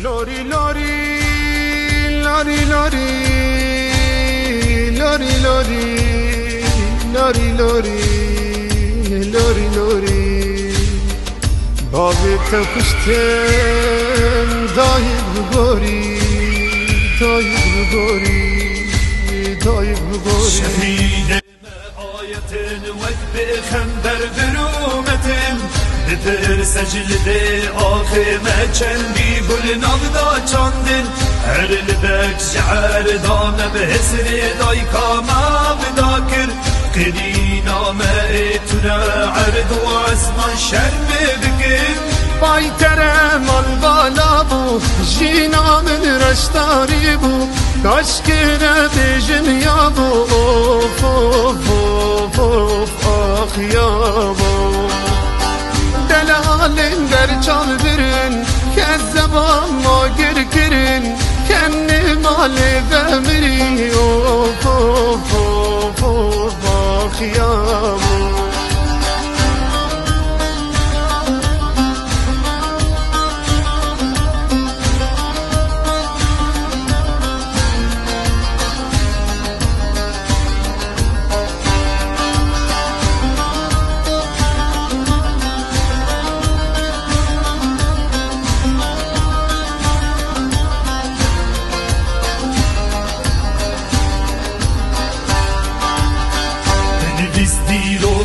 لاری لاری لاری لاری لاری لاری لاری لاری لاری لاری بابت کشتم دایب بگاری دایب بگاری دایب بگاری شهید آیت وقت خندر درومتم در سجل ده آخه مچندی گل نغدا چاندن هر لبک شعر دامه به حسر دای کاما بداکر قدی نامه تنا عرض و عزمان شرم بکن پای ترم بالا بو جینا من رشتاری بو کاش که بیجم یا بو اوف اوف اوف اوف آخ یا بو دلالین در چال برن که زبان ما گر کرن کنی مالی بمری اوف اوف اوف اوف آخ یا بو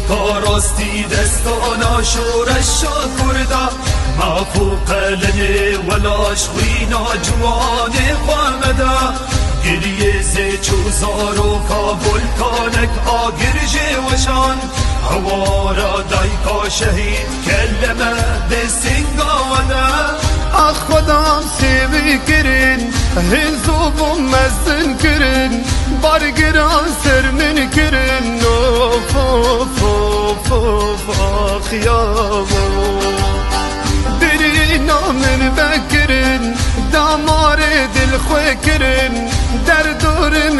کاراستی دستانا شورش کرده ما فوق لنه ولاش خوینا جوان خامده گریه زی چوزار و کابل کانک آگر جوشان هوارا دایکا شهید کلمه دستنگاوده آخ خدام سیوی کرن هنزو بوم مزن کرن بارگران سر من کرن اوف اوف اوف اوف آخ یابو دری نامن بکرن دامار دل خوی کرن در دورم